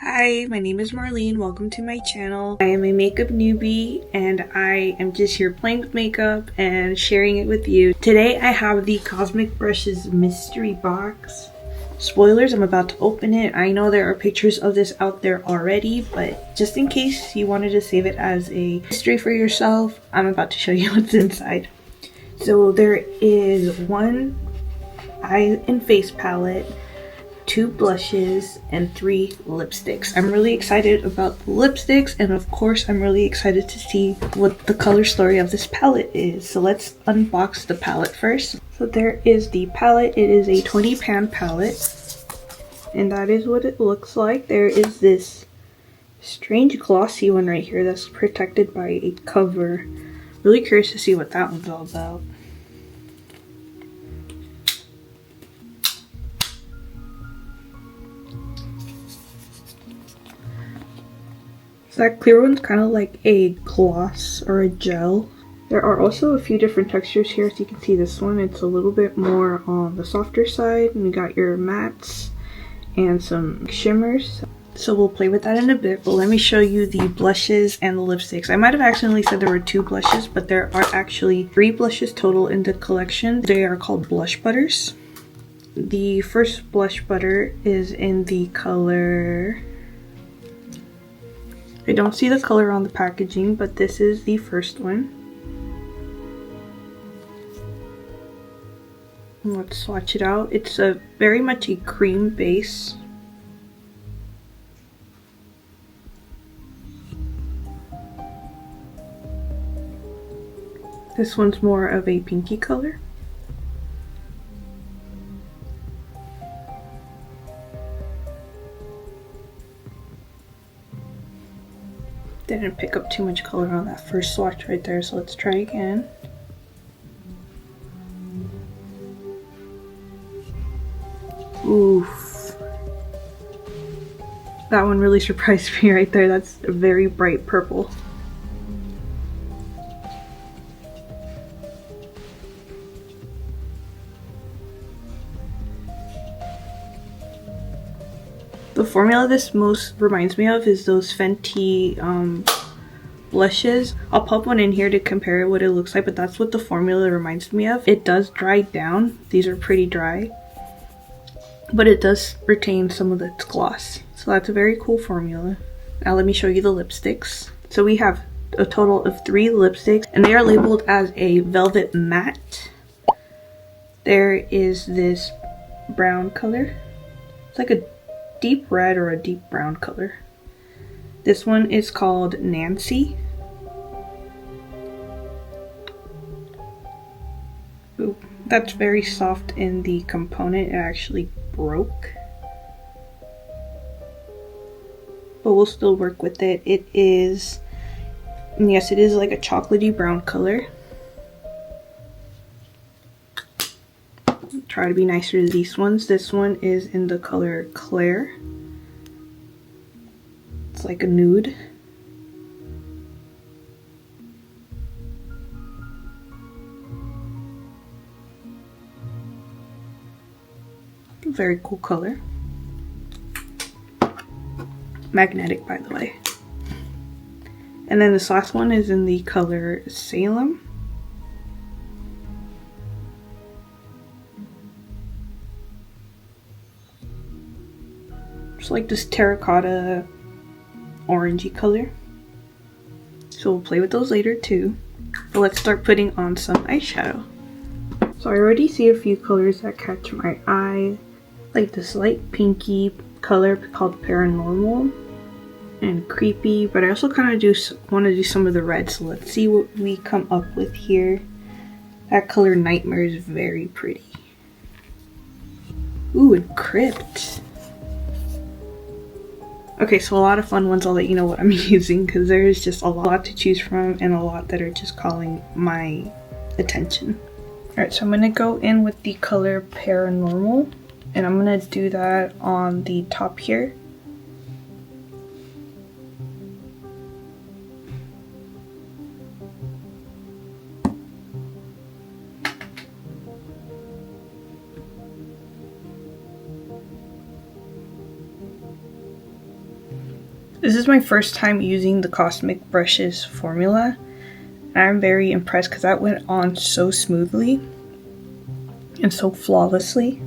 Hi, my name is Marlene. Welcome to my channel. I am a makeup newbie and I am just here playing with makeup and sharing it with you. Today I have the Cosmic Brushes mystery box. Spoilers, I'm about to open it. I know there are pictures of this out there already, but just in case you wanted to save it as a mystery for yourself, I'm about to show you what's inside. So there is one eye and face palette, 2 blushes, and 3 lipsticks. I'm really excited about the lipsticks, and of course I'm really excited to see what the color story of this palette is. So let's unbox the palette first. So there is the palette. It is a 20 pan palette, and that is what it looks like. There is this strange glossy one right here that's protected by a cover. Really curious to see what that one's all about. So that clear one's kind of like a gloss or a gel. There are also a few different textures here. As you can see, this one, it's a little bit more on the softer side. And you got your mattes and some shimmers. So we'll play with that in a bit, but let me show you the blushes and the lipsticks. I might have accidentally said there were 2 blushes, but there are actually 3 blushes total in the collection. They are called blush butters. The first blush butter is in the color... I don't see the color on the packaging, but this is the first one. Let's swatch it out. It's a very much a cream base. This one's more of a pinky color. Didn't pick up too much color on that first swatch right there, so let's try again. Oof. That one really surprised me right there. That's a very bright purple. The formula this most reminds me of is those Fenty blushes. I'll pop one in here to compare what it looks like, but that's what the formula reminds me of. It does dry down. These are pretty dry, but it does retain some of its gloss. So that's a very cool formula. Now let me show you the lipsticks. So we have a total of 3 lipsticks, and they are labeled as a velvet matte. There is this brown color. It's like a deep red or a deep brown color. This one is called Nancy. Ooh, that's very soft in the component. It actually broke, but we'll still work with it. It is, yes, it is like a chocolatey brown color. Try to be nicer to these ones. This one is in the color Claire. It's like a nude. Very cool color. Magnetic, by the way. And then this last one is in the color Salem. It's like this terracotta orangey color. So we'll play with those later too. But let's start putting on some eyeshadow. So I already see a few colors that catch my eye. Like this light pinky color called Paranormal and Creepy. But I also kind of want to do some of the red. So let's see what we come up with here. That color Nightmare is very pretty. Ooh, and Crypt. Okay, so a lot of fun ones. I'll let you know what I'm using because there is just a lot to choose from and a lot that are just calling my attention. Alright, so I'm going to go in with the color Paranormal, and I'm going to do that on the top here. This is my first time using the Cosmic Brushes formula. I'm very impressed because that went on so smoothly and so flawlessly.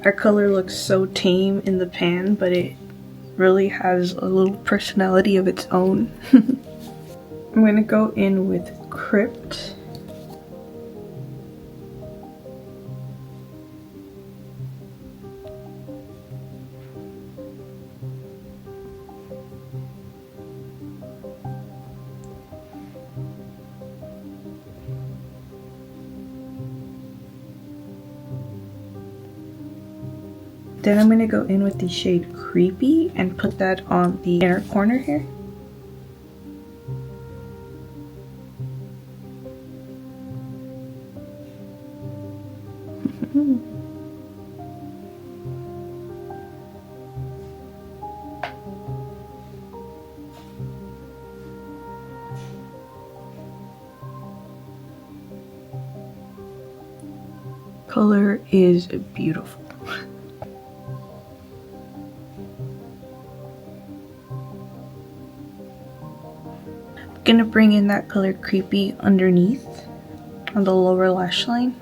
Our color looks so tame in the pan, but it really has a little personality of its own. I'm gonna go in with Crypt. Then I'm going to go in with the shade Creepy and put that on the inner corner here. Color is beautiful. Gonna bring in that color Creepy underneath on the lower lash line.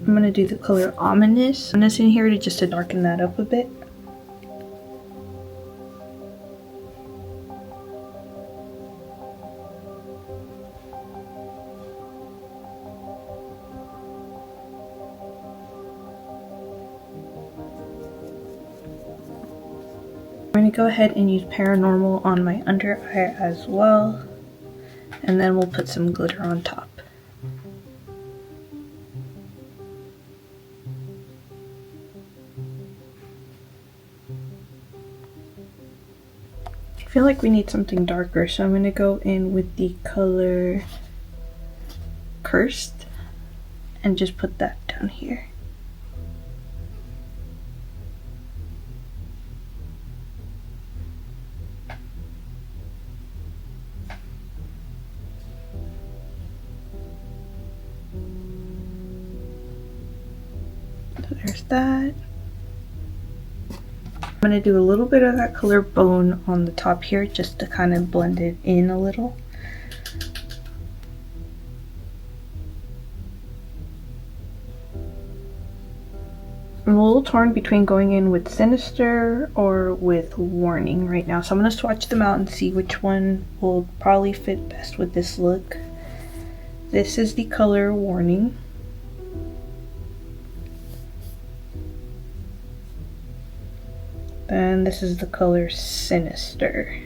I'm gonna do the color Ominous in here just to darken that up a bit. I'm going to go ahead and use Paranormal on my under eye as well, and then we'll put some glitter on top. I feel like we need something darker, so I'm going to go in with the color Cursed and just put that down here. So there's that. I'm going to do a little bit of that color Bone on the top here just to kind of blend it in a little. I'm a little torn between going in with Sinister or with Warning right now, so I'm going to swatch them out and see which one will probably fit best with this look. This is the color Warning. And this is the color Sinister.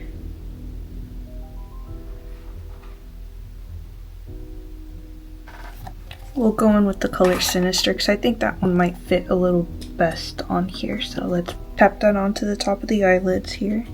We'll go in with the color Sinister because I think that one might fit a little best on here. So let's tap that onto the top of the eyelids here.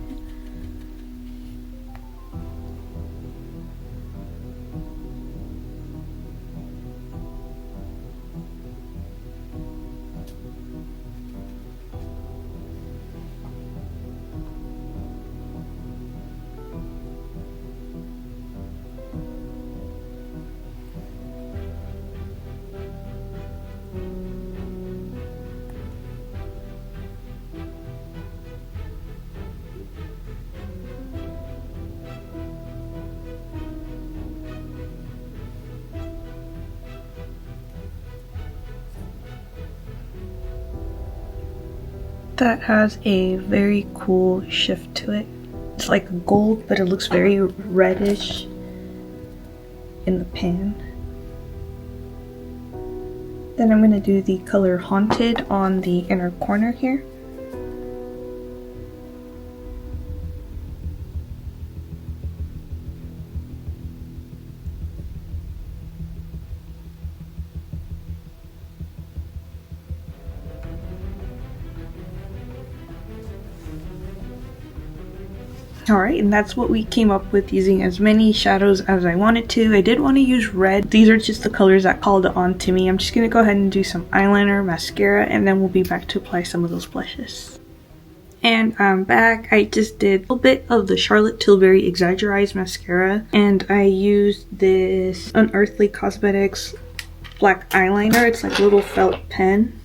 That has a very cool shift to it. It's like gold, but it looks very reddish in the pan. Then I'm going to do the color Haunted on the inner corner here. Alright, and that's what we came up with, using as many shadows as I wanted to. I did want to use red. These are just the colors that called on to me. I'm just going to go ahead and do some eyeliner, mascara, and then we'll be back to apply some of those blushes. And I'm back. I just did a little bit of the Charlotte Tilbury Exaggerized Mascara, and I used this Unearthly Cosmetics black eyeliner. It's like a little felt pen.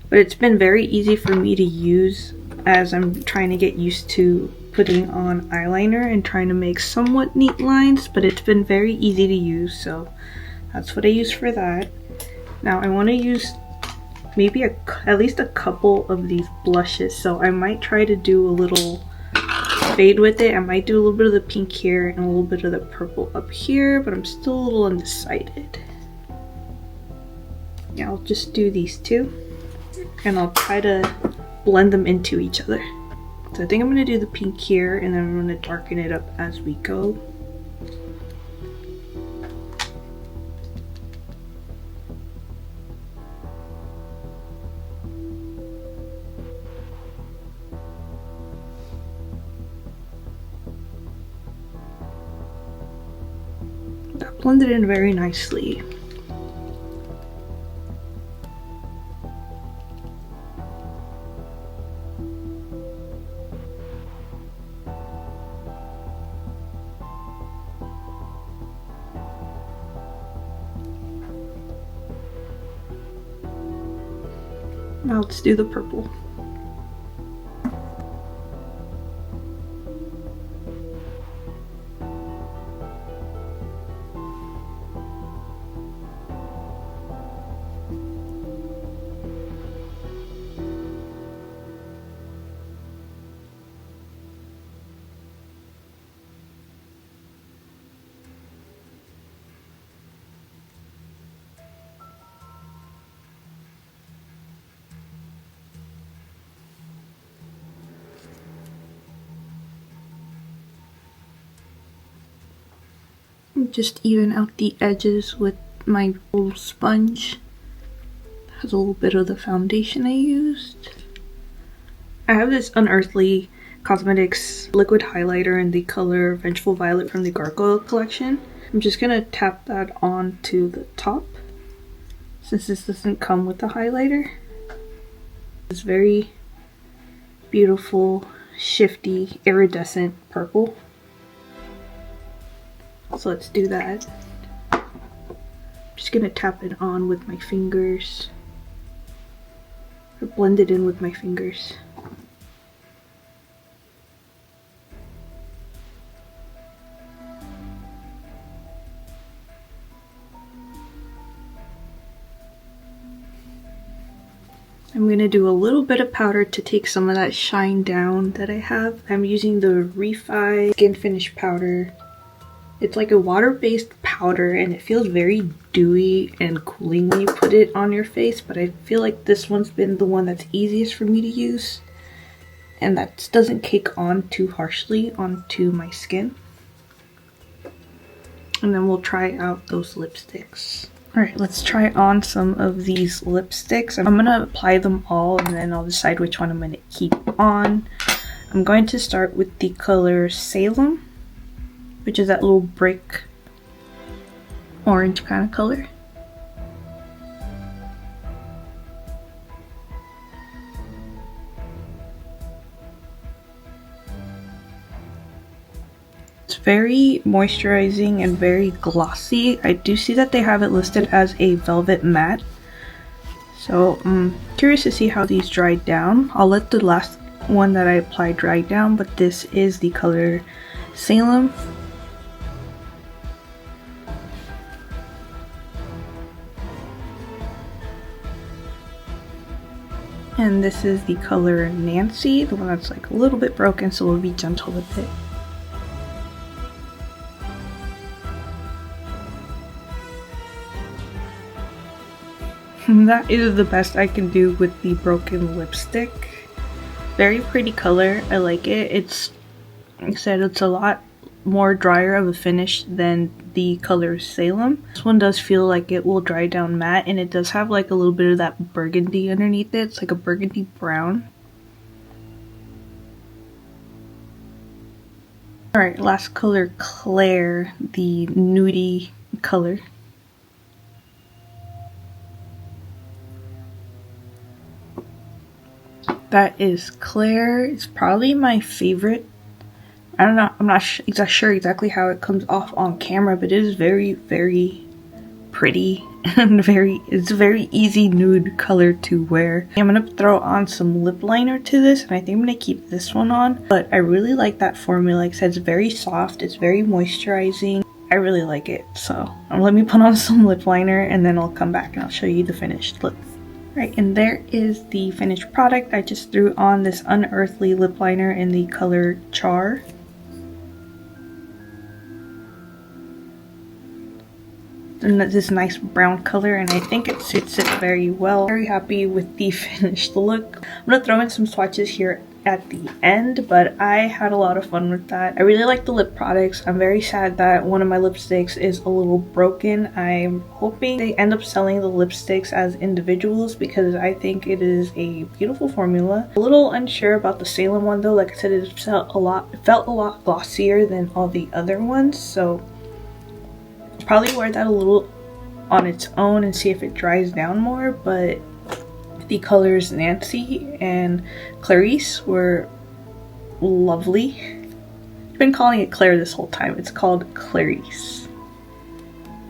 But it's been very easy for me to use as I'm trying to get used to putting on eyeliner and trying to make somewhat neat lines, but it's been very easy to use, so that's what I use for that. Now I want to use maybe at least a couple of these blushes, so I might try to do a little fade with it. I might do a little bit of the pink here and a little bit of the purple up here, but I'm still a little undecided. Yeah, I'll just do these two and I'll try to blend them into each other. So I think I'm going to do the pink here and then I'm going to darken it up as we go. That blended in very nicely. Now let's do the purple. Just even out the edges with my little sponge. Has a little bit of the foundation I used. I have this Unearthly Cosmetics liquid highlighter in the color Vengeful Violet from the Gargoyle collection. I'm just gonna tap that onto the top since this doesn't come with the highlighter. It's very beautiful, shifty, iridescent purple. So let's do that. I'm just gonna tap it on with my fingers. Or blend it in with my fingers. I'm gonna do a little bit of powder to take some of that shine down that I have. I'm using the Refi Skin Finish Powder. It's like a water-based powder and it feels very dewy and cooling when you put it on your face, but I feel like this one's been the one that's easiest for me to use and that doesn't cake on too harshly onto my skin. And then we'll try out those lipsticks. Alright, let's try on some of these lipsticks. I'm gonna apply them all and then I'll decide which one I'm gonna keep on. I'm going to start with the color Salem, which is that little brick orange kind of color. It's very moisturizing and very glossy. I do see that they have it listed as a velvet matte. So I'm curious to see how these dry down. I'll let the last one that I applied dry down, but this is the color Salem. And this is the color Nancy, the one that's like a little bit broken, so we'll be gentle with it. That is the best I can do with the broken lipstick. Very pretty color, I like it. It's, like I said, it's a lot more drier of a finish than the color Salem. This one does feel like it will dry down matte, and it does have like a little bit of that burgundy underneath it. It's like a burgundy brown. Alright, last color, Claire, the nudie color. That is Claire. It's probably my favorite. I don't know, I'm not sure exactly how it comes off on camera, but it is very, very pretty and it's a very easy nude color to wear. I'm gonna throw on some lip liner to this, and I think I'm gonna keep this one on, but I really like that formula. Like I said, it's very soft, it's very moisturizing. I really like it, so let me put on some lip liner and then I'll come back and I'll show you the finished look. Right, and there is the finished product. I just threw on this unearthly lip liner in the color Char. And this nice brown color, and I think it suits it very well. Very happy with the finished look. I'm gonna throw in some swatches here at the end, but I had a lot of fun with that. I really like the lip products. I'm very sad that one of my lipsticks is a little broken. I'm hoping they end up selling the lipsticks as individuals because I think it is a beautiful formula. A little unsure about the Salem one though. Like I said, it felt a lot glossier than all the other ones, so probably wear that a little on its own and see if it dries down more. But the colors Nancy and Clarice were lovely. I've been calling it Claire this whole time. It's called Clarice.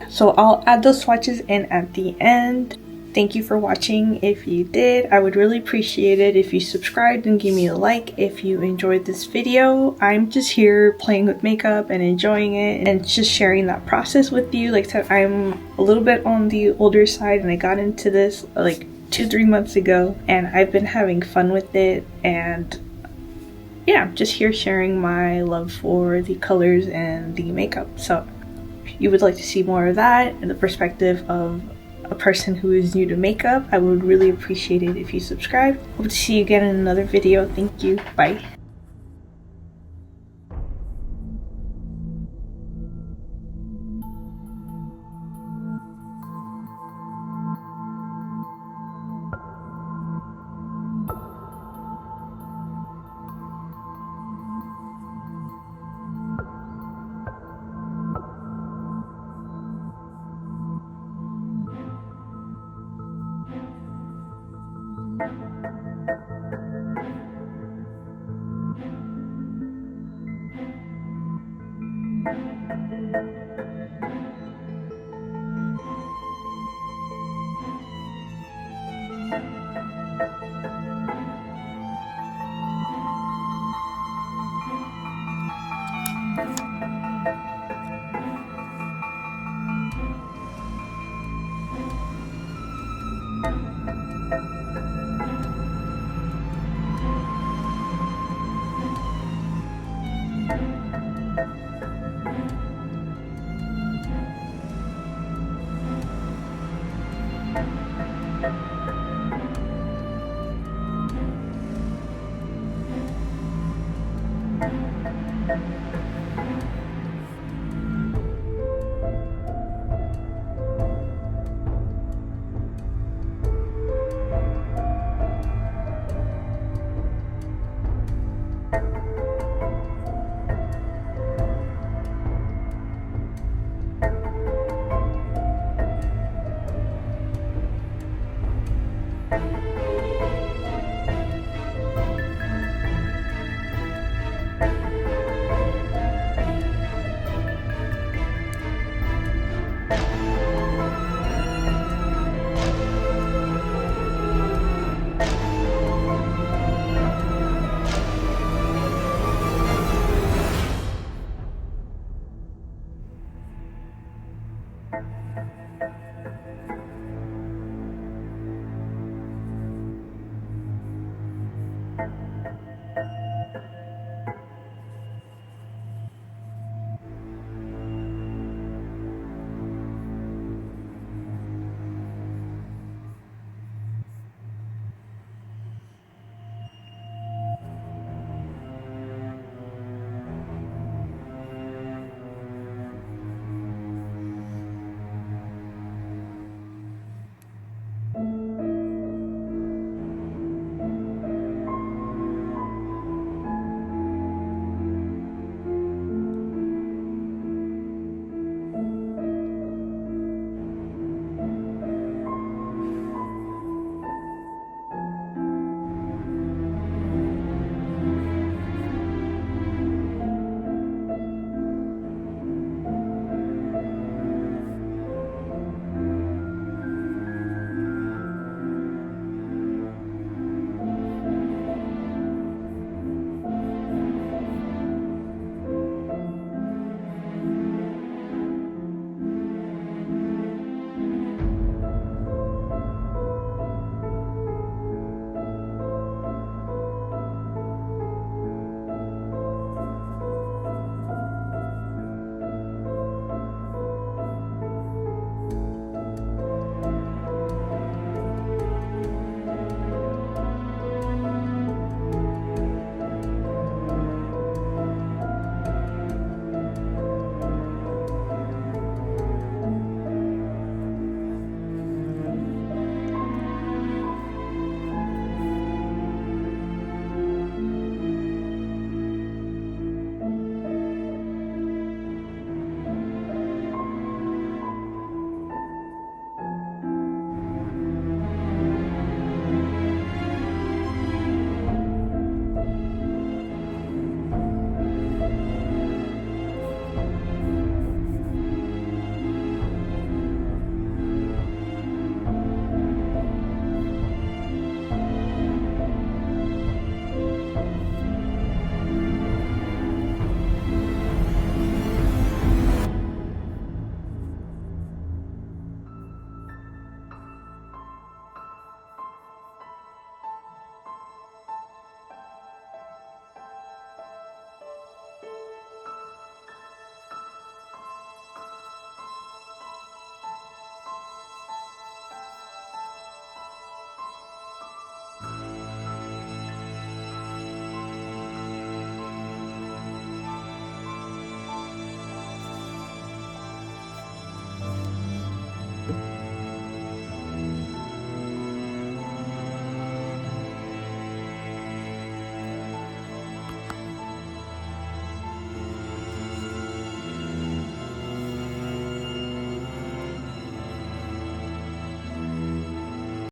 So I'll add those swatches in at the end. Thank you for watching. If you did, I would really appreciate it if you subscribed and give me a like if you enjoyed this video. I'm just here playing with makeup and enjoying it and just sharing that process with you. Like I said, I'm a little bit on the older side and I got into this like 2-3 months ago and I've been having fun with it, and yeah, I'm just here sharing my love for the colors and the makeup. So if you would like to see more of that in the perspective of a person who is new to makeup, I would really appreciate it if you subscribe. Hope to see you again in another video. Thank you. Bye.